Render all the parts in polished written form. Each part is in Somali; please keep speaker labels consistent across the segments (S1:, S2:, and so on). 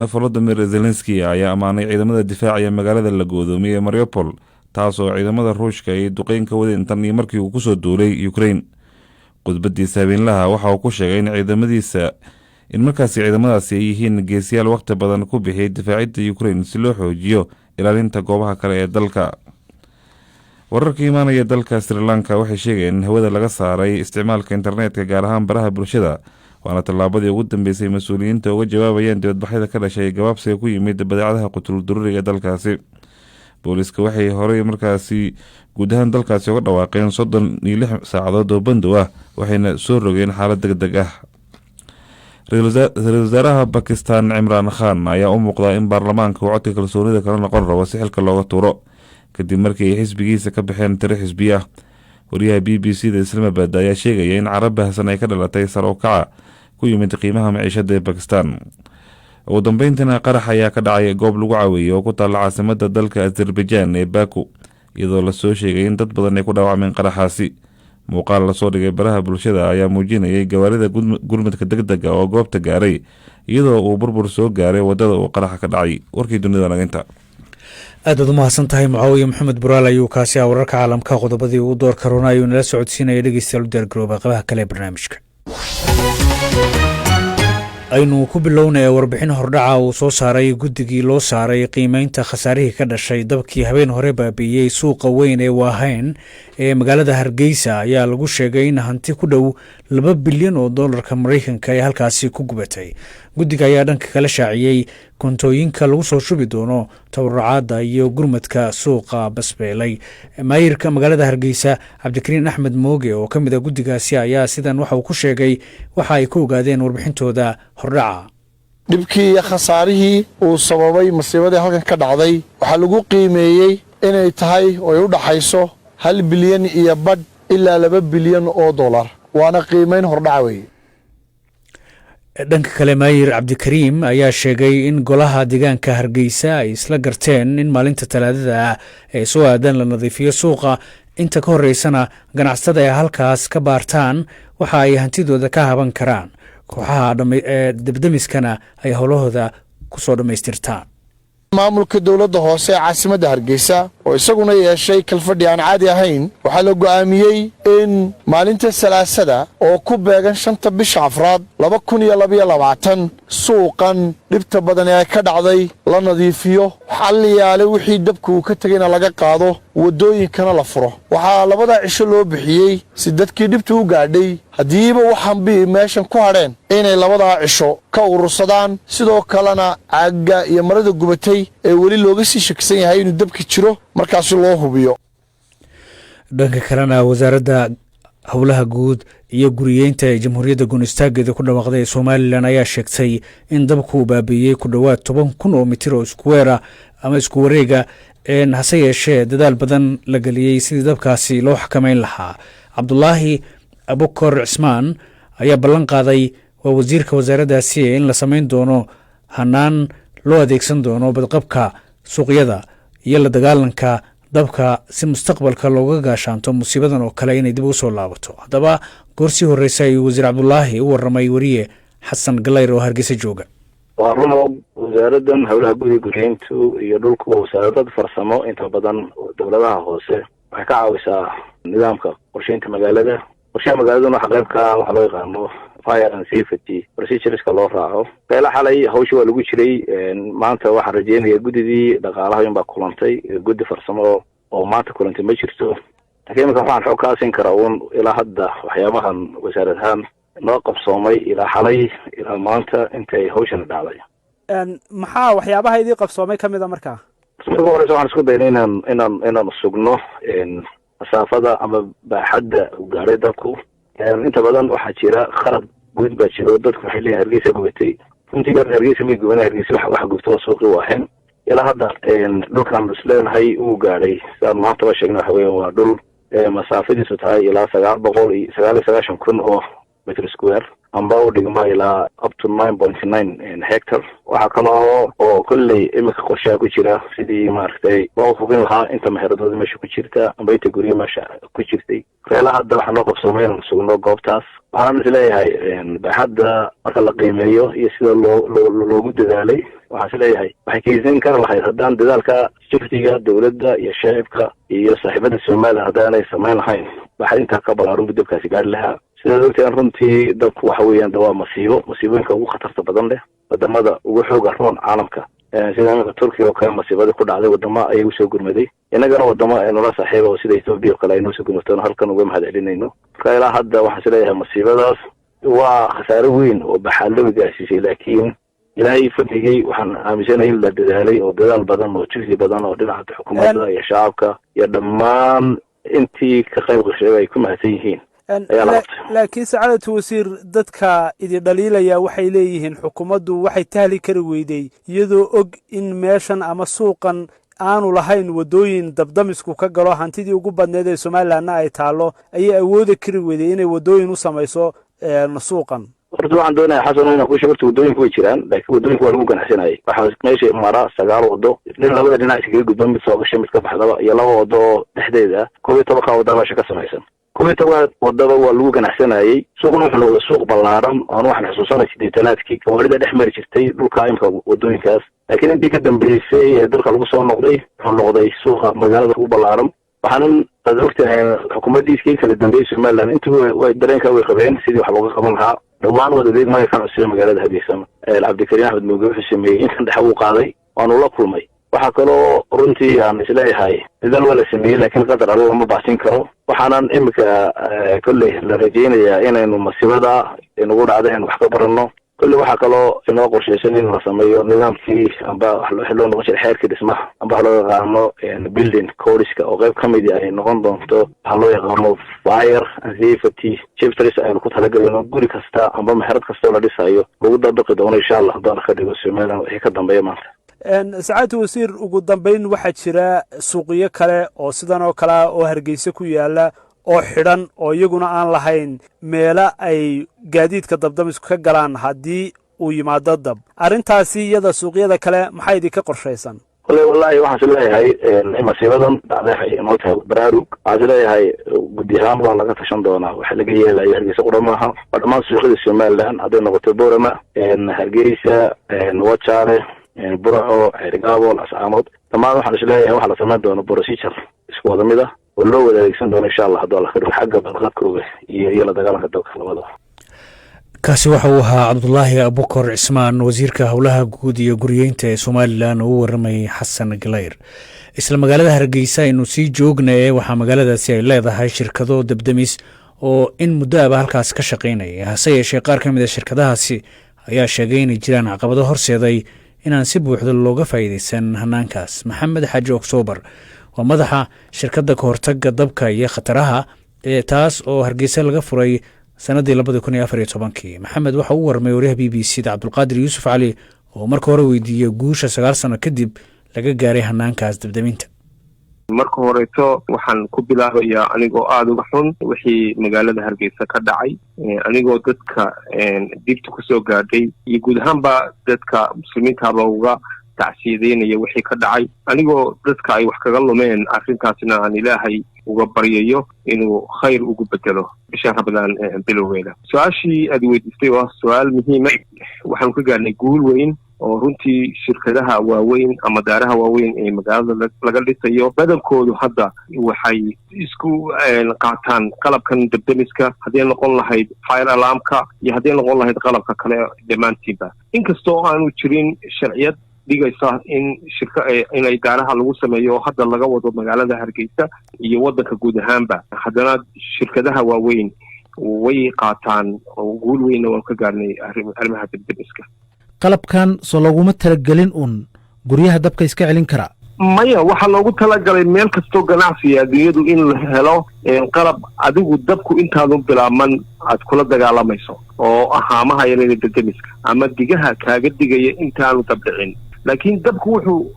S1: Volodymyr Zelensky ayaa ammaanay ciidamada difaaca magaalada la go'doomiyay Mariupol, taasoo ciidamada Ruushka ay duqeyn ka wadeen tan iyo markii uu kusoo duulay Ukraine. Khudbadiisa habeenlaha waxa uu ku sheegay in markaasi ciidamadaasi ay yihiin geesiyaal waqti badan ku bixiyay difaacidda Ukraine si loo xoojiyo ilaalinta goobaha kale ee dalka. Wararka imaanaya dalka Sri Lanka waxay sheegeen in hawada laga saaray isticmaalka internetka gaar ahaan baraha bulshada, waana tallaabadii ugu dambeysay mas'uuliyiinta uga jawaabayaan dibadbaxyada ka dhashay gabaabsiga ku yimid badeecadaha qutul-daruuriga dalkaasi. Booliska waxay horey markaasi guud ahaan dalkaasi uga dhawaaqeen 36 saacadood oo bandow ah, waxayna soo rogeen xaalad degdeg ah. Ra'iisul wasaaraha Pakistan Imran Khan ayaa u muuqda in baarlamaanka uu codka kalsoonida kala noqon rabo si xilka looga tuuro kadib markii ay xisbigiisa ka baxeen tiro xisbi ah. Wariyaha BBC da Islamabad ayaa sheegaya in carab baahsan ay ka dhalatay sare u kaca ku yimid qiimaha maciishada ee Pakistan. Ugu dambeyntiina qarax ayaa ka dhacay goob lagu caawiyo oo ku taalla caasimadda dalka Azerbaijan ee Baku, iyadoo la soo sheegay in dad badan ay ku dhaawacmeen qaraxaasi. Muuqaal la soo dhigay baraha bulshada ayaa muujinayay gawaarida gurmadka degdega oo goobta gaaray, iyadoo uu burbur soo gaaray wadada uu qaraxa ka dhacay. Warkii dunida naginta.
S2: aad baad u mahadsan tahay Mucaawiye Maxamed Buraal ayuu kaasi wararka caalamka qodobadii uu door karona ayuu nala socodsiinayay dhageystayaal diyaargarooba qabaha kale ee barnaamijka. aynu ku bilownay warbixin hordhaca uu soo saaray guddigii loo saaray qiimeynta khasaarihii ka dhashay dabkii habeen hore baabi'iyey suuqa weyn ee Waahayn ee magaalada Hargeysa ayaa lagu sheegay in hanti ku dhow 2 bilyan oo dollarka Mareykanka ay halkaasi ku gubatay. guddiga ayaa dhanka kala shaaciyey kontooyinka lagu soo shubi doono tabarucaadda iyo gurmadka suuqa basbeelay. maayirka magaalada Hargeysa Cabdikariin Axmed Mooge oo ka mid ah guddigaasi ayaa sidan waxa uu ku sheegay waxa ay ku ogaadeen warbixintooda hordhaca.
S3: dhibkii iyo khasaarihii uu sababay masiibadii halkan ka dhacday waxaa lagu qiimeeyey inay tahay oo ay u dhaxayso 1 bilyan iyo badh ilaa 2 bilyan oo dollar, waana qiimeyn hordhaca weeye.
S2: dhanka kale maayir Cabdikariim ayaa sheegay in golaha deegaanka Hargeysa ay isla garteen in maalinta Talaadada ay soo aadaan la nadiifiyo suuqa, inta ka horeysana ganacsatada ay halkaas ka baartaan waxa ay hantidooda ka haban karaan. kooxaha dabdamiskana ay howlahooda ku soo dhamaystirtaan.
S3: maamulka dowladda hoose ee caasimadda Hargeysa oo isaguna yeeshay kalfadhi aan caadi ahayn waxaa la go'aamiyey in maalinta Salaasada oo ku beegan 5 bisha Afraad 2022 suuqan dhibta badan ee ka dhacday la nadiifiyo, xalliyaale wixii dabku ka tagayna laga qaado, wadooyinkana la furo. waxaa labada cisho loo bixiyey si dadkii dhibtu u gaadhay hadiiba waxaan meeshan ku hadheen inay labada cisho ka urursadaan, sidoo kalena caaga iyo marada gubatay ee weli looga sii shakisan yahay inuu dabki jiro markaas loo hubiyo.
S2: dhanka kalena wasaaradda howlaha guud iyo guriyeynta ee Jamhuuriyadda Guunistaageeda ku dhawaaqday Soomaaliland ayaa sheegtay in dabku baabi'iyey ku dhawaad 10,000 oo mitir oo isku wareega hase yeeshee dadaal badan la geliyey sidii dabkaasi loo xakameyn lahaa. Cabdulaahi Abukar Cismaan ayaa ballan qaaday waa wasiirka wasaaraddaasi in la samayn doono hanaan loo adeegsan doono badqabka suuqyada iyo la dagaalanka dabka si mustaqbalka looga gaashaanto musiibadan oo kale inay dib u soo laabato. haddaba goorsi horeysay wasiir Cabdulaahi u warramay wariye Xasan Galayr oo Hargeysa jooga.
S4: waa run wasaaraddan howlaha guud ee guryeynta iyo dhulku wasaaradda farsamo inta badan dowladaha hoose waxay ka caawisaa nidaamka qorsheynta magaalada. qorshaha magaaladuna waxa qayb ka ah waxa loo yaqaano fire and safety procedureska loo raaco. qayla xalay hawsha waa lagu jiray. maanta waxaan rajeynayaa guddidii dhaqaalaha in baa kulantay, guddi farsamo oo maanta kulantay ma jirto. laakiin marka waxaan xog ka siin karaa ilaa hadda waxyaabahan wasaaradahan noo qabsoomay ilaa xalay ilaa maanta intay hawshan dhacday.
S5: maxaa waxyaabaha idii qabsoomay kamid ah markaa?
S4: marka hore waxaan isku daynay inaan sugno masaafada ama baaxadda uu gaadhay dabku. inta badan waxaa jira khalad guud baa jiro, dadku waxay leeyihin Hargeysa gubatay. runtii Hargeysa may guban, Hargeysa wax gubto suuqi Waahayn. ilaa hadda dhulkan isleenahay uu gaadhay sidaan maanta sheegnay waxa weeyaan waa dhul masaafadiisu tahay ilaa 999 oo metr square amba u dhigma ilaa up to 9.9 hectare. waxaa kaloo oo kolley imika qorshaha ku jira sidii maaragtay loo hubin lahaa inta meheradooda meesha ku jirta amba inta guryo meesha ku jirtay. reela hadda waxaa noo qabsoomay inaan sugno goobtaas. waxaan is leeyahay baaxadda marka la qiimeeyo iyo sida loogu dadaalay waxaan isleeyahay waxay kaysan kara lahayd haddaan dadaalka shiftiga dowladda iyo shacibka iyo saaxiibada Soomaaliya haddaanay samayn lahayn waxaa intaa ka balaaran dabkaasi gaari lahaa sidaad ogtaan runtii dabku waxa weeyaan waa masiibooyinka ugu khatarta badan leh wadamada ugu xooga roon caalamka sida Turkiga oo kale masiibada ku dhacday wadamo ay u soo gurmaday inagana wadamo ay nolol saaxiibo oo sida Ethiopia kale ay noo soo gurmato halkan uga mahadcelinayno marka ilaa hadda waxaan isleeyahay masiibadaas waa khasaare weyn oo baxaalo gaarsiisay laakiin ilaahay fadhigay waxaan aaminsanahay in la dadaalay oo dadaal badan oo juhdi badan oo dhinaca xukuumadda iyo shacabka iyo dhammaan intii ka qayb gashay ay ku mahadsan yihiin
S5: laakiin saacadatu wasiir dadka idin dhaliilaya waxay leeyihiin xukuumaddu waxay tahli kari weyday iyadoo og in meeshan ama suuqan aanu lahayn wadooyin dabdamisku ka galo hantidii ugu badneed ee Soomaaliland ay taalo ayay awoodi kari weyday inay wadooyin u samayso suuqan
S4: horta waxaan doonayaa xasan inaan ku sheegto wadooyinku way jiraan laakiin wadooyinku waa lagu ganacsanayay waxaa meesha mara 9 wado labada dhinac iskaga gudban mid soo gashay mid ka baxdaba iyo 2 wado dhexdeeda 12 wado meesha ka samaysan كويتا ودابا waa ganacsanayay suuqna wuxuu noqday suuq ballaaran oo waxaan xusuusanay sideetanaadkii gawaarida dhex mari jirtay dhulka imka wadooyinkaas laakiin intii ka dambeysay ee dalka lagu soo noqday wuxuu noqday suuqa magaalada ugu ballaaran waxaan ogtahay xukuumaddiisa kala dambeysay Soomaaliland intii way dareenka way qabeen sidii wax looga qaban lahaa dhawaan wadadeed ma ka cusub magaalada Hargeysa Cabdikariim Axmed Mooge wuxuu sameeyay in dhex uu qaaday waanu la kulmay waxa kaloo runtii aan isleeyahay idan wala sameeyay laakiin qadar Allah ma baasin karo waxaanan imika kulli la rajeynayaa inaynu masiibada inagu dhacday wax ka barano kulli waxa kaloo inoo qorsheysan in la sameeyo nidaamkii amba wax loo noqon xeerkii dhismaha amba loo yaqaano building codeska oo qayb kamid ah ay noqon doonto waxa loo yaqaano fire and safety chapters ay ku talagalno guri kasta amba maxarad kasta la dhisayo lagu dabaqi doono insha Allah hadaan ka dhigo Soomaaliland wixii ka dambeeya maanta
S5: saacadtu wasiir ugu dambeyn waxaa jira suuqyo kale oo sidan oo kale oo Hargeysa ku yaala oo xidhan oo iyaguna aan lahayn meela ay gaadiidka dabdamisku ka galaan haddii uu yimaado dab arrintaasi iyada suuqyada kale maxay idinka qorshaysan
S4: wallahi waxaan leeyahay masiibadan dhacday inoo tahay baraarug waxaan leeyahay gudihaan waa laga tashan doonaa waxa laga yeelay Hargeysa quramaha dhammaan suuqyada Soomaaliland hadday noqoto Boorama Hargeysa Wajaale burco xirigaabo ascaanood dhammaan waxaan isleeyahay waxa la sameyn doono procedure isku wada mid ah oo loo wada adeegsan doono insha Allah hadii la khiro xagga badqabkooda iyo la dagaalanka dalka labadaba
S2: kaasi waxa uu ahaa Cabdullaahi Abukar Cismaan wasiirka howlaha guud iyo guriyeynta ee Soomaaliland oo warramay Xasan Galayr isla magaalada Hargeysa inuu sii joognay waxa magaaladaasi ay leedahay shirkado dabdamis oo in muddo ah halkaas ka shaqeynaya hase yeeshee qaar ka mid ah shirkadahaasi ayaa sheegay in jiraan caqabado horseeday inaan si buuxda looga faa'iideysan hanaankaas maxamed xaaji Oktoobar waa madaxa shirkadda ka hortagga dabka iyo khataraha ee taas oo Hargeysa laga furay sanadii 2014 maxamed waxa uu warmay wariyaha BBC da Cabdulqaadir Yuusuf Cali oo markii hore weydiiyay guusha 9 sano kadib laga gaaray hanaankaas dabdaminta
S6: marka horeeto waxaan ku bilaabayaa anigoo aad uga xun wixii magaalada Hargeysa ka dhacay anigoo dadka dibta ku soo gaadhay iyo guud ahaanba dadka muslimiinta uga tacsiideynaya wixii ka dhacay anigoo dadka ay wax kaga lumeen arrintaasna aan Ilaahay uga baryayo inuu khayr ugu bedelo bisha Ramadaan bilowgeeda su'aashii aad weydiistay waa su'aal muhiim ah waxaan ka gaarnay guul weyn oo runtii shirkadaha waaweyn ama daaraha waaweyn ee magaalada laga dhisayo badankoodu hadda waxay isku qaataan qalabkan dabdamiska haddii noqon lahayd fire alarmka iyo haddii noqon lahayd qalabka kale dhammaantiiba inkastoo aanu jirin sharciyad dhigaysa in inay daaraha lagu sameeyo hadda laga wado magaalada Hargeysa iyo wadanka guud ahaanba haddana shirkadaha waaweyn way qaataan oo guul weyn oo ka gaarnay arrimaha dabdamiska
S7: qalabkan soo laguma talagelin guryaha dabka iska celin kara
S6: maya waxa loogu talagalay meel kasto ganacsi adduunyadu in la helo qalab adigu dabku intaadu bilaaban aad kula dagaalamayso oo ahaamaha yareeyay dabdamiska ama digaha kaaga digaya intaanu dabdhicin laakiin dabku wuxuu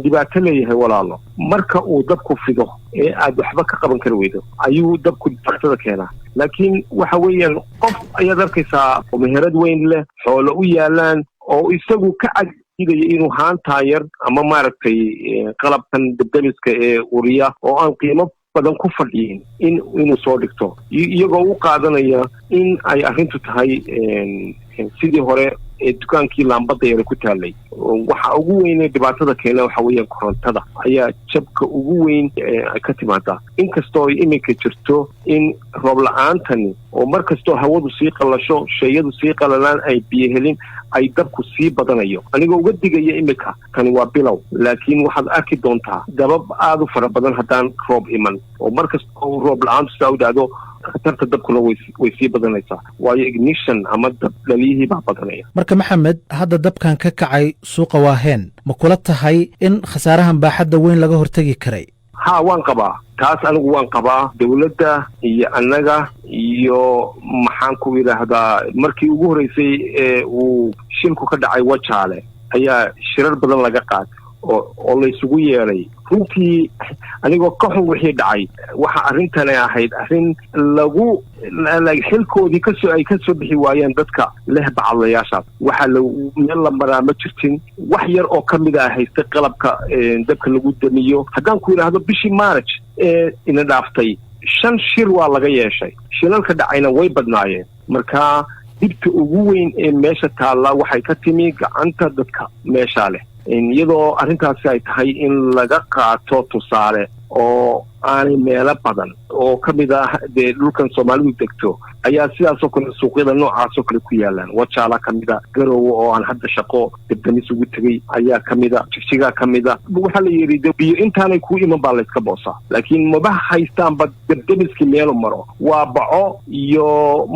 S6: dhibaato leeyahay walaalo marka uu dabku fido ee aad waxba ka qaban kar weydo ayuu dabku dhibaatada keenaa laakiin waxa weeyaan qof ayaad arkaysaa meherad weyn leh xoolo u yaalaan oo isagu ka cagidaya inuu haantaa yar ama maaragtay qalabkan dabdamiska ee uriya oo aan qiimo badan ku fadhiyin inuu soo dhigto iyagoo u qaadanaya in ay arrintu tahay sidii hore ee dukaankii laambada yara ku taalay. Waxa ugu weyn ee dhibaatada keena waxa weeye korontada ayaa jabka ugu weyn ay ka timaada. Inkastoo ay iminka jirto in roob la'aantani oo markastoo hawadu sii qalasho shayadu sii qalalaan ay biyo helin ay dabku sii badanayo. Anigoo uga digaya iminka kani waa bilow, laakiin waxaad arki doontaa dabab aad u fara badan haddaan roob iman oo markastoo roob la'aantu saa u dhacdo khatarta dabkuna way sii badanaysaa, waayo ignition ama dab dhaliyihii baa badanaya.
S7: marka maxamed, hadda dabkan ka kacay suuqa Waaheen ma kula tahay in khasaarahan baaxadda weyn laga hortagi karay?
S6: ها waan qabaa taas anigu waan qabaa dawladda iyo annaga iyo maxaan ku yiraahdaa markii ugu horeysay ee uu shilku ka dhacay Wajaale ayaa shirar badan laga qaatay oo la isugu yeeray runtii anigoo ka xun wixii dhacay waxa arrintan ay ahayd arrin lagu xilkoodii ay ka soo bixi waayeen dadka leh bacalayaashaas waxa meel la maraa ma jirtin wax yar oo ka mid ah haysta qalabka dabka lagu damiyo haddaan ku yiraahdo bishii March ina dhaaftay 5 shir waa laga yeeshay shilalka dhacayna way badnaayeen marka dibta ugu weyn ee meesha taala waxay ka timi gacanta dadka meesha leh iyadoo arrintaasi ay tahay in laga qaato tusaale oo aanay meelo badan oo ka mid ah dee dhulkan Soomaalidu degto ayaa sidaas oo kale suuqyada noocaas oo kale ku yaalaan Wajaale ka mid ah Garowe oo aan hadda shaqo dibdamis ugu tagay ayaa ka mid ah Jigjiga ka mid ah waxa la yiri biyo intaanay ku iman baa la iska boosaa laakiin ma haystaan bad dibdamiski meel maro waa baco iyo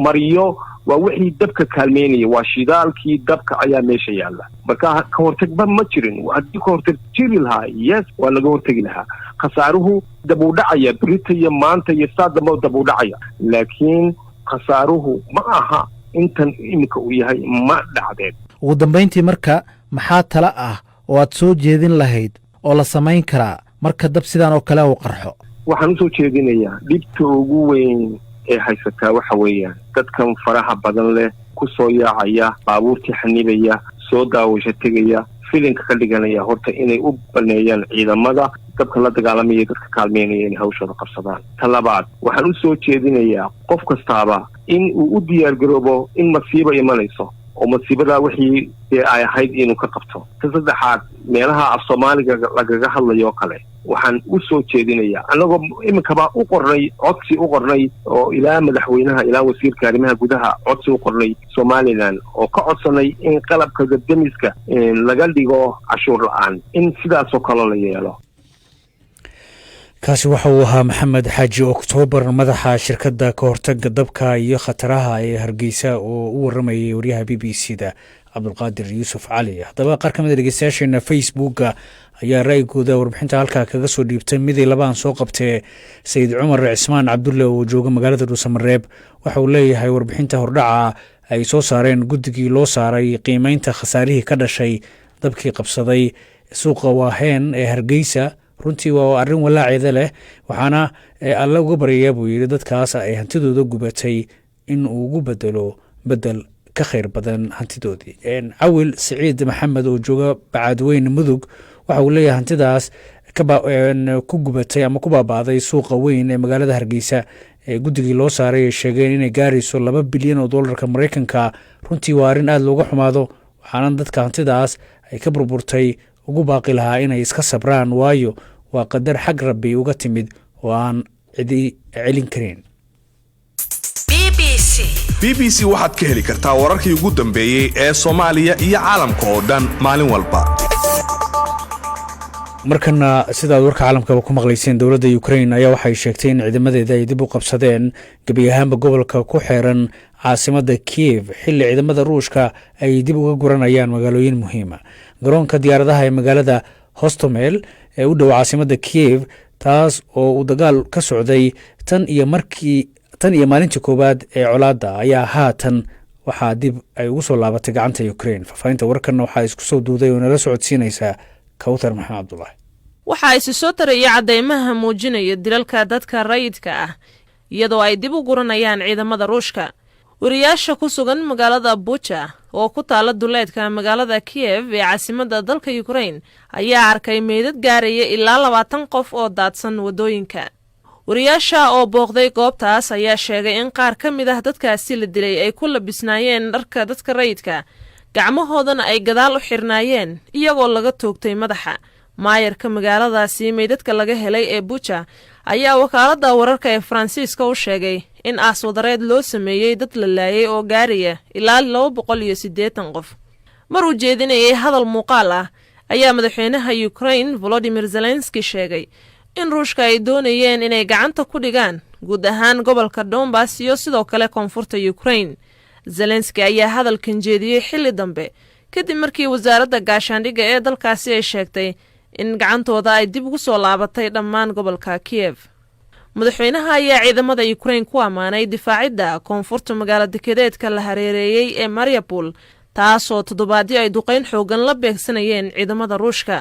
S6: mariyo waa wixii dabka kaalmeynaya waa shidaalkii dabka ayaa meesha yaala marka ka hortagba ma jirin haddii ka hortag jiri lahaa yes waa laga hortagi lahaa khasaaruhu dab u dhacaya berita iyo maanta iyo saadamo dab u dhacaya laakiin khasaaruhu ma aha intan imika uu yahay ma dhacdeen
S7: ugu dambeyntii marka maxaa tala ah oo aad soo jeedin lahayd oo la samayn karaa marka dab sidaan oo kale uu qarxo
S6: waxaan u soo jeedinayaa dhibta ugu weyn ee haysataa waxa weeyaan dadkan faraha badan leh ku soo yaacaya baabuurtii xanibaya soo daawasho tegaya filinka ka dhiganaya horta inay u baneeyaan ciidamada dabka la dagaalamaya dadka kaalmeynaya inay hawshooda qabsadaan talabaad waxaan u soo jeedinayaa qof kastaaba in uu u diyaar garoobo in masiibo imanayso oo masiibada wixii ay ahayd inuu ka qabto saddexaad meelaha af Soomaaliga lagaga hadlayo kale waxaan u soo jeedinayaa anagoo iminkaba u qornay codsi u qornay oo ilaa madaxweynaha ilaa wasiirka arrimaha gudaha codsi u qornay Somaliland oo ka codsanay in qalabka damiska laga dhigo cashuur la'aan in sidaas oo kale la yeelo
S2: kaasi waxa uu ahaa maxamed xaaji Oktoobar madaxa shirkadda ka hortagga dabka iyo khataraha ee Hargeysa oo u waramayay wariyaha BBC-da Cabdulqaadir Yuusuf Cali haddaba qaar ka mid ah dhegeystayaasheena Facebook ayaa raygooda warbixinta halkaa kaga soo dhiibtay midii labaan soo qabtay Sayid Cumar Cismaan Cabdulle oo jooga magaalada Dhuusamareeb waxa uu leeyahay warbixinta hordhaca ay soo saareen guddigii loo saaray qiimeynta khasaarihii ka dhashay dabkii qabsaday suuqa Waaheen ee Hargeysa runtii waa arrin walaaceeda leh waxaana alla uga baryayaa buu yidhi dadkaas ay hantidooda gubatay in uu ugu bedel ka khayr badan hantidoodii Cawil Siciid Maxamed oo jooga Bacadweyne Mudug waxa uu leeyahay hantidaas ku gubatay ama ku baabaaday suuqa weyn ee magaalada Hargeysa ee guddigii loo saaray ay sheegeen inay gaarayso $2 bilyan oo dollarka Mareykanka runtii waa arrin aad looga xumaado waxaana dadka hantidaas ay ka burburtay ugu baaqi lahaa inay iska sabraan waayo waa qadar xag rabbi uga timid oo aan cidi celin karin
S8: BBC waxaad ka heli kartaa wararkii ugu dambeeyay ee Soomaaliya iyo caalamka oo dhan maalin walba
S2: markana sidaad warka caalamka ku maqlayseen dowladda Ukraine ayaa waxay sheegtay in ciidamadeeda ay dib u qabsadeen gabi ahaanba gobolka ku xeeran caasimadda Kiev xilli ciidamada Ruushka ay dib uga guranayaan magaalooyin muhiim ah garoonka diyaaradaha ee magaalada Hostomel ee u dhow caasimadda Kiev taas oo uu dagaal ka socday tan iyo maalintii koowaad ee colaadda ayaa haatan waxaa dib ay ugu soo laabatay gacanta Ukraine faafahinta warkan waxaa isku soo duuday oo nala socodsiinaysa Kawthar Maxamed Cabdullaahi
S9: waxa ay soo taraya cadeymaha muujinaya dilalka dadka rayidka ah iyadoo ay dib u guranayaan ciidamada Ruushka wariyaasha ku sugan magaalada Bucha oo ku taala duleedka magaalada Kiev ee caasimadda dalka Ukraine ayaa arkay meydad gaaraya ilaa 20 qof oo daadsan wadooyinka wariyaasha oo booqday goobtaas ayaa sheegay in qaar ka mid ah dadkaasi la dilay ay ku labisnaayeen dharka dadka rayidka gacmahoodana ay gadaal u xirnaayeen iyagoo laga toogtay madaxa. maayarka magaaladaasi meydadka laga helay ee buja ayaa wakaaladda wararka ee faransiiska u sheegay in aaswadareed loo sameeyey dad la laayay oo gaaraya ilaa 280 qof. mar uu jeedinayay hadal muuqaal ah ayaa madaxweynaha Ukraine Volodymyr Zelensky sheegay in Ruushka ay doonayeen inay gacanta ku dhigaan guud ahaan gobolka Donbas iyo sidoo kale koonfurta Ukraine. Zelensky ayaa hadalkan jeediyey xilli dambe kadib markii wasaaradda gaashaandhigga ee dalkaasi ay sheegtay in gacantooda ay dib ugu soo laabatay dhammaan gobolka Kiev. madaxweynaha ayaa ciidamada Ukraine ku amaanay difaacidda koonfurta magaalada dekedeedka la hareereeyay ee Mariupol, taasoo toddobaadii ay duqeyn xoogan la beegsanayeen ciidamada Ruushka.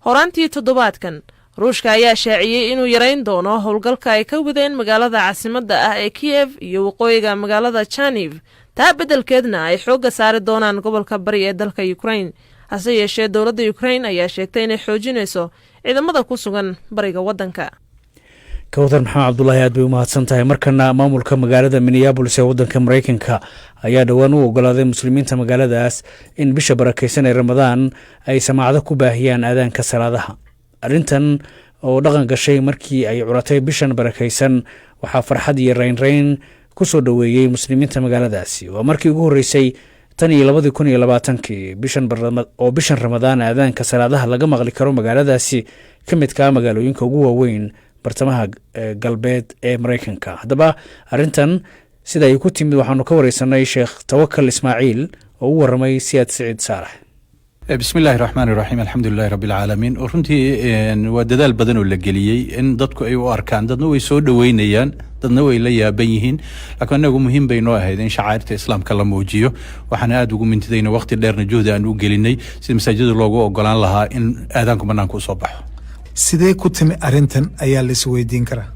S9: horaantii toddobaadkan Ruushka ayaa shaaciyey inuu yareyn doono howlgalka ay ka wadeen magaalada caasimadda ah ee Kiev iyo waqooyiga magaalada Chernihiv, taa beddelkeedna ay xoogga saari doonaan gobolka bari ee dalka Ukraine. hase yeeshee dowladda Ukraine ayaa sheegtay inay xoojinayso ciidamada ku sugan bariga waddanka.
S2: kawtar maxamed cabdulaahi aad bay u mahadsan tahay. markana maamulka magaalada Minneapolis ee waddanka Mareykanka ayaa dhowaan u ogolaaday muslimiinta magaaladaas in bisha barakaysan ee Ramadaan ay samaacado ku baahiyaan aadaanka salaadaha. arrintan oo dhaqan gashay markii ay curatay bishan barakaysan waxaa farxad iyo raynrayn ku soo dhoweeyey muslimiinta magaaladaasi. waa markii ugu horreysay tan iyo 2020 bishan Ramadaan aadaanka salaadaha laga maqli karo magaaladaasi ka midka magaalooyinka ugu waaweyn bartamaha galbeed ee Mareykanka. haddaba arrintan sida ay ku timid waxaanu ka wareysanay Sheekh Tawakal Ismaaciil oo u waramay Siyaad Saciid Saalax.
S10: بسم الله الرحمن الرحيم الحمد لله رب العالمين. runtii waa dadaal badan oo la geliyay in dadku ay u arkaan dadna way soo dhaweynayaan dadna way la yaaban yihiin laakiin anagu muhiim bay noo ahayd in shacairta islaamka la muujiyo. waxaan aad ugu mintidayna waqti dheerna juhdi aan u gelinay si masaajidda loogu ogolaan lahaa in aadaanku banaanka u soo baxo.
S11: sidee ku timi arrintan ayaa la is weydiin karaa.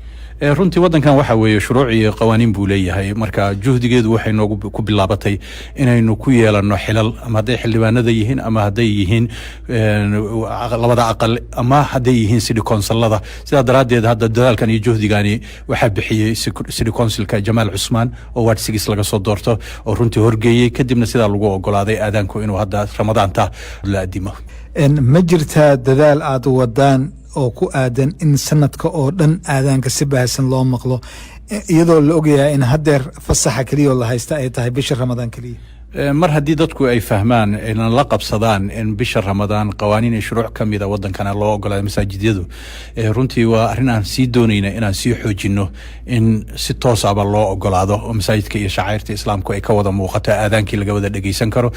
S10: runtii waddankan waxa weeye shuruuc iyo qawaaniin buu leeyahay marka juhdigeedu waxay noogu ku bilaabatay inaynu ku yeelanno xilal ama hadday xildhibaanada yihiin ama hadday yihiin labada aqal ama hadday yihiin city councilada. sidaa daraaddeed hadda dadaalkan iyo juhdigani waxaa bixiyey city councilka Jamaal Cusmaan oo Ward 6 laga soo doorto oo runtii horgeeyey kadibna sidaa lagu ogolaaday aadaanku inuu hadda Ramadaanta la adimo.
S11: ma jirtaa dadaal aad wadaan oo ku aadan in sanadka oo dhan aadaanka si baahsan loo maqlo iyadoo la ogyahay in hadeer fasaxa kaliya la haysta ay tahay bisha Ramadaan kaliya.
S10: mar haddii dadku ay fahmaan inaan la qabsadaan in bisha Ramadaan qawaaniin iyo shuruuc ka mid ah waddankana loo ogolaado masaajidyadu runtii waa arrin aan sii doonayna inaan sii xoojinno in si toos ah loo ogolaado oo masaajidka iyo shacairta islaamku ay ka wada muuqato aadaankii laga wada dhageysan karo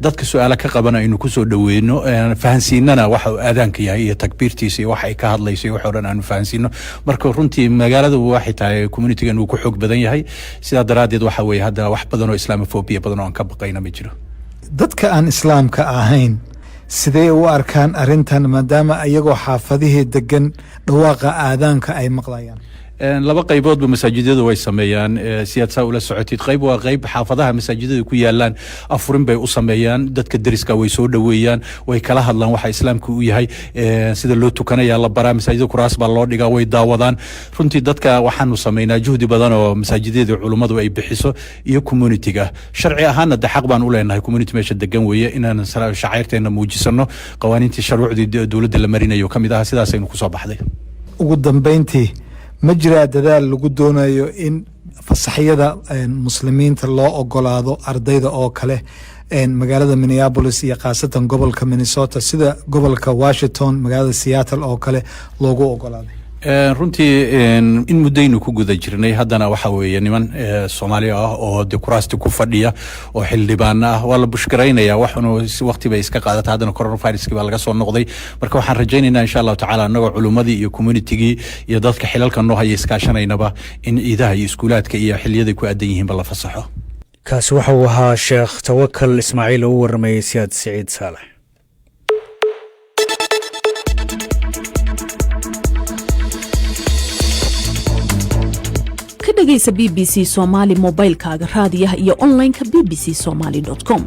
S10: dadka su'aalo ka qabana inuu ku soo dhaweeyno fahansiinana waxa uu aadaanka yahay iyo takbiirtiisa iyo waxa ay ka hadlayso iyo waxa dhan aanu fahansiino. marka runtii magaaladu waxay tahay community-gan uu ku xoog badan yahay sidaa daraaddeed waxa weeye hadda wax badan oo islaamofobia badan oo aan ka
S11: dadka aan islaamka ahayn sidee u arkaan arrintan maadaama ayagoo xaafadihii degan dhawaaqa aadaanka ay maqlayaan.
S10: laba qayboodba masaajidyadu way sameeyaan siyaad saa ula socotid qayb waa qayb xaafadaha masaajidada ku yaalaan afurin bay u sameeyaan dadka deriska way soo dhaweeyaan way kala hadlaan waxa islaamku u yahay sida loo tukanaya la baraa masaajidda kuraas baa loo dhigaa way daawadaan. runtii dadka waxaanu sameynaa juhdi badan oo masaajidada culimadu ay bixiso iyo community-ga sharci ahaana xaq baan u leenahay community meesha degan weeye inaan shacairteena muujisano qawaaniintii sharcuudii dowladda la marinayo kamid ah sidaasaynu ku soo baxday.
S11: ugu dambeyntii ma jiraa dadaal lagu doonayo in fasaxyada muslimiinta loo ogolaado ardayda oo kale magaalada Minneapolis iyo khaasatan gobolka Minnesota sida gobolka Washington magaalada Seattle oo kale loogu ogolaaday.
S10: runtii in muddaynu ku guda jirnay haddana waxa weeye niman Soomaali ah oo kuraasti ku fadhiya oo xildhibaan ah waa la bushkaraynayaa waxuna waqti bay iska qaadataa haddana coronavirus-kii baa laga soo noqday marka waxaan rajaynaynaa insha allahu tacaala annagoo culimmadii iyo community-gii iyo dadka xilalka noo haya iskaashanaynaba in ciidaha iyo iskuulaadka iyo xiliyaday ku aadan yihiinba la fasaxo.
S2: kaasi waxa uu ahaa Sheekh Tawakal Ismaaciil oo u waramayay Siyaad Saciid Saalax.
S12: dhegaysa BBC Somali mobilkaaga raadiyaha iyo online-ka bbcsomali.com.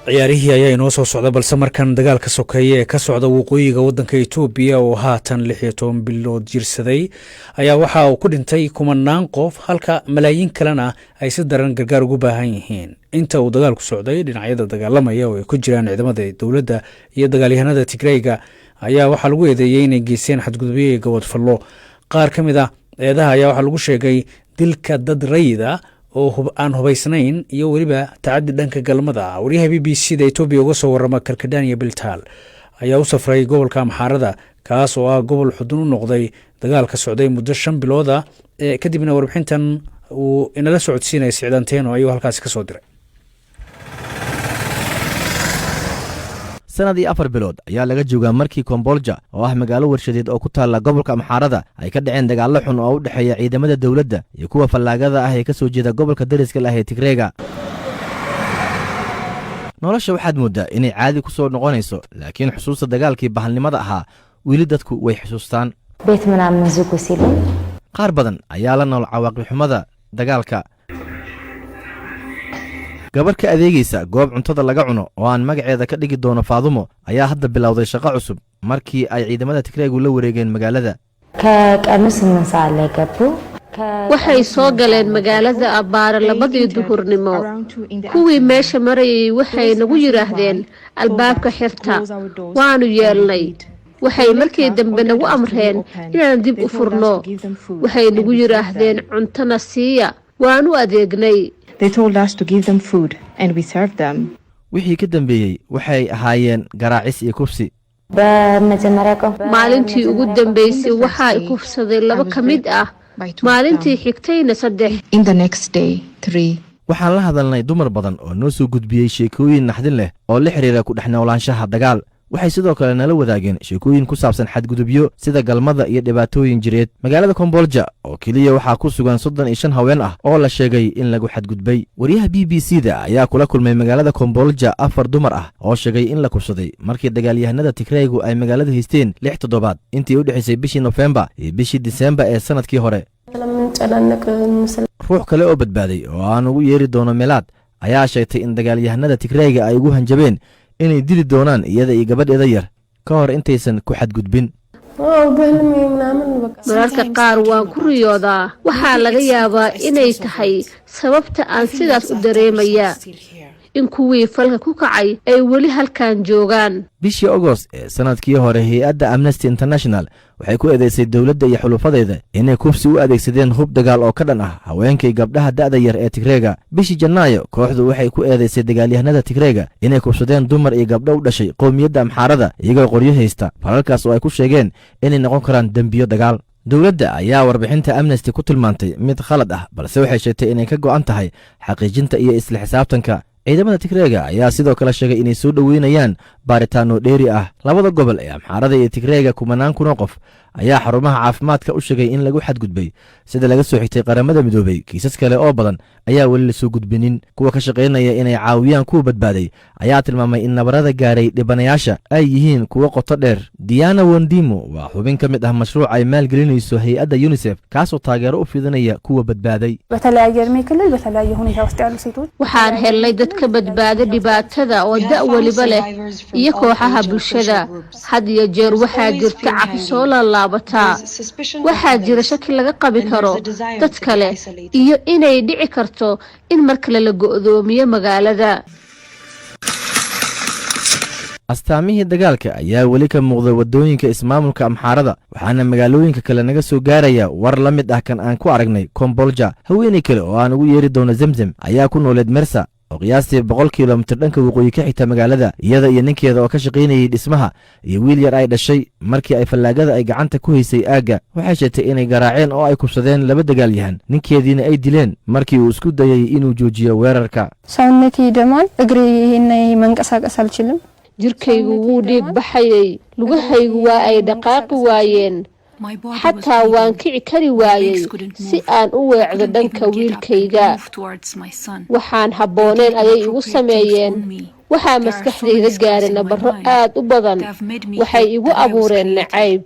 S2: ciyaarihii ayaa inoo soo socda balse markan dagaalka sokeeye ee ka socda waqooyiga waddanka Itoobiya oo haatan 16 bilood jirsaday ayaa waxa uu ku dhintay kumanaan qof halka malaayiin kalena ay si daran gargaar ugu baahan yihiin inta uu dagaalku socday dhinacyada dagaalamaya oo ay ku jiraan ciidamada dawladda iyo dagaalyahanada Tigreega ayaa waxa lagu eedeeyay inay geysteen xadgudubyo iyo gobol fallo qaar ka mid ah eedaha ayaa waxa lagu sheegay dilka dad rayida oo aan hubaysnayn iyo waliba tacaddi dhanka galmada wariyaha BBC da Itoobiya uga soo warama Kalkadaniya Biltaal ayaa u safray gobolka Amxaarada kaas oo ah gobol xudun u noqday dagaalka socday muddo 5 bilood ah kadibna warbixintan uu inala socodsiinay Sicdaanteeno ayuu halkaas ka soo diray
S13: sanadii 4 bilood ayaa laga joogaa markii Kombolja oo ah magaalo warshadeed oo ku taala gobolka Amxaarada ay ka dhaceen dagaalo xun oo u dhaxeeya ciidamada dawladda iyo kuwa fallaagada ah ee ka soo jeeda gobolka dariska ah ee Tigreega. nolosha waxaad moodaa inay caadi ku soo noqonayso laakiin xusuusta dagaalkii bahalnimada ahaa wili dadku way xusuustaan. qaar badan ayaa la nool cawaaqib xumada dagaalka. gabar ka adeegaysa goob cuntada laga cuno oo aan magaceeda ka dhigi doono Faadumo ayaa hadda bilowday shaqo cusub markii ay ciidamada Tigreegu la wareegeen magaalada.
S14: waxay soo galeen magaalada abbaara 2 duhurnimo kuwii meesha marayay waxay nagu yiraahdeen albaabka xirta waanu yeelnay waxay markii dambe nagu amreen inaan dib u furno waxay nagu yiraahdeen cuntana siiya waanu adeegnay.
S15: They told us to give them food and we served them.
S13: wixii ka dambeeyay waxay ahaayeen garaacis iyo kufsi.
S14: maalintii ugu dambeysay waxa ay kufsaday 2 ka mid ah maalintii xigtayna 3.
S15: In the next day 3.
S13: waxaan la hadalnay dumar badan oo noo soo gudbiyay sheekooyin naxdin leh oo la xiriira ku dhaxnoolaanshaha dagaal. waxay sidoo kale nala wadaageen sheekooyin ku saabsan xadgudubyo sida galmada iyo dhibaatooyin jireed. magaalada Kombolja oo kaliya waxaa ku sugan 35 haween ah oo la sheegay in lagu xadgudbay. wariyaha BBC da ayaa kula kulmay magaalada Kombolja 4 dumar ah oo sheegay in la kufsaday markii dagaalyahanada Tigreegu ay magaalada haysteen 6 toddobaad intii u dhaxaysay bishii November iyo bishii December ee sanadkii hore. ruux kale oo badbaaday oo aan ugu yeeri doono Meelaad ayaa sheegtay in dagaalyahanada Tigreega ay ugu hanjabeen inay dili doonaan iyada iyo gabadheeda yar ka hor intaysan ku xadgudbin.
S14: mararka qaar waan ku riyoodaa waxaa laga yaabaa inay tahay sababta aan sidaas u dareemaya in kuwii falka ku kacay ay weli halkan joogaan.
S13: bishii August ee sanadkii hore hay'adda Amnesty International waxay ku eedeysay dawladda iyo xulufadeeda inay kufsi u adeegsadeen hub dagaal oo ka dhan ah haweenkay gabdhaha da'da yar ee Tigreega. bishii Janaayo kooxdu waxay ku eedeysay dagaalyahanada Tigreega inay kufsadeen dumar iyo gabdho u dhashay qowmiyadda Amxaarada iyagoo qoryo haysta falalkaas oo ay ku sheegeen inay noqon karaan dambiyo dagaal. dawladda ayaa warbixinta Amnesty ku tilmaantay mid khalad ah balse waxay sheegtay inay ka go'an tahay xaqiijinta iyo isla xisaabtanka. ciidamada Tigreega ayaa sidoo kale sheegay inay soo dhaweynayaan baaritaano dheeri ah. labada gobol ee Amxaarada iyo Tigreega kumanaan kun oo qof ayaa xarumaha caafimaadka u sheegay in lagu xadgudbay sida laga soo xigtay qaramada midoobay. kiisas kale oo badan ayaa weli la soo gudbinin. kuwa ka shaqeynaya inay caawiyaan kuwa badbaaday ayaa tilmaamay in nabarada gaaray dhibanayaasha ay yihiin kuwa qoto dheer. Diana Wandimo waa xubin ka mid ah mashruuc ay maalgelinayso hay'adda UNICEF kaasoo taageero u fidinaya kuwa badbaaday.
S14: waxaan helnay dadka badbaada dhibaatada oo da' waliba leh iyo kooxaha bulshada. had iyo jeer waxaa jirta cabsi soo laalaabataa waxaa jira shaki laga qabi karo dad kale iyo inay dhici karto in mar kale la go'doomiyo magaalada.
S13: astaamihii dagaalka ayaa weli ka muuqda wadooyinka ismaamulka Amxaarada waxaana magaalooyinka kale naga soo gaaraya war la mid ah kan aan ku aragnay Kombolja. haweeney kale oo aan ugu yeeri doono Zemzem ayaa ku nooleed Mersa oo qiyaastii 100 kiiloomitir dhanka waqooyi ka xigta magaalada. iyada iyo ninkeeda oo ka shaqaynayay dhismaha iyo wiil yar ay dhashay markii ay fallaagada ay gacanta ku haysay aaga. waxay sheegtay inay garaaceen oo ay kubsadeen 2 dagaalyahan ninkeediina ay dileen markii uu isku dayay inuu joojiyo weerarka.
S14: jirkaygu wuu dhiig baxayay lugahaygu waa ay dhaqaaqi waayeen xataa waan kici kari waayey si aan u weecdo dhanka wiilkayga. waxaan habbooneen ayay igu sameeyeen waxaa maskaxdayda gaaray nabaro aad u badan waxay igu abuureen nacayb.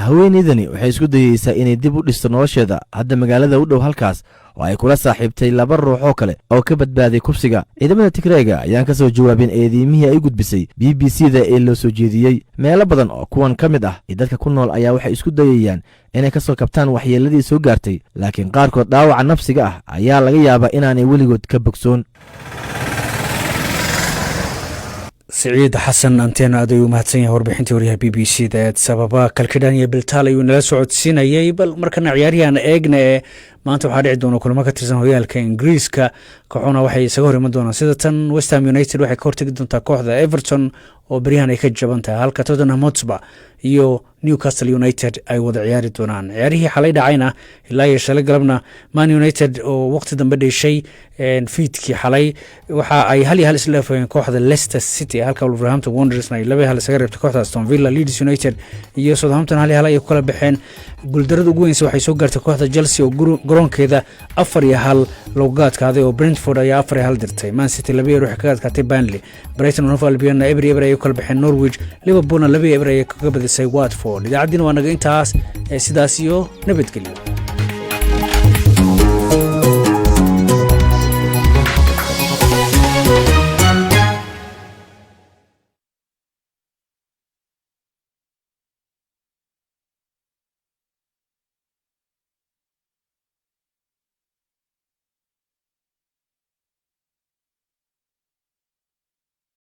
S13: haweenaydani waxay isku dayeysaa inay dib u dhisto nolosheeda hadda magaalada u dhow halkaas oo ay kula saaxiibtay 2 ruux oo kale oo ka badbaaday kufsiga. ciidamada Tigreega ayaan ka soo jawaabin eedeyimihii ay gudbisay BBC-da ee loo soo jeediyey. meelo badan oo kuwan ka mid ah dadka ku nool ayaa waxay isku dayayaan inay ka soo kabtaan waxyeeladii soo gaartay, laakiin qaarkood dhaawaca nafsiga ah ayaa laga yaabaa inaanay weligood ka bogsoon.
S2: سعيد حسن أنتنا أدي ومهتسين وربحنتي وريها BBC ذات سببا كالكدان يبلتالي ونلا سعود سينا يبل مركنا عياريان إيجنا ما أنتم حارع دونا كل ما كترزن هويالك إنجليزكا كوحونا وحي سغوري مدونا سيدة ويستام يونايتد وحي كورتك دونتا كوحدة إيفرتون وبريهان ايكا جبانتا هالكا تودنا موتسبا iyo Newcastle United ay wada ciyaari doonaan. ciyaarihii xalay dhacayna ilaa iyo shalay galabna Man United oo waqti dambe dhashay fiidkii xalay waxa ay hal iyo hal isla faheen kooxda Leicester City halka Wolverhampton Wanderers ay laba hal isaga reebtay kooxda Aston Villa. Leeds United iyo Southampton hal iyo hal ay kala baxeen. guuldarada ugu weynse waxay soo gaartay kooxda Chelsea oo garoonkeeda 4-1 looga adkaaday oo Brentford ayaa 4-1 dirtay. Man City 2-1 waxay kaga adkaatay Burnley. Brighton and Hove Albion every ay kala baxeen Norwich. Liverpool 2-1 ay kaga badisay Watford. idaacadina waa naga intaas sidaas iyo nabadgelyo.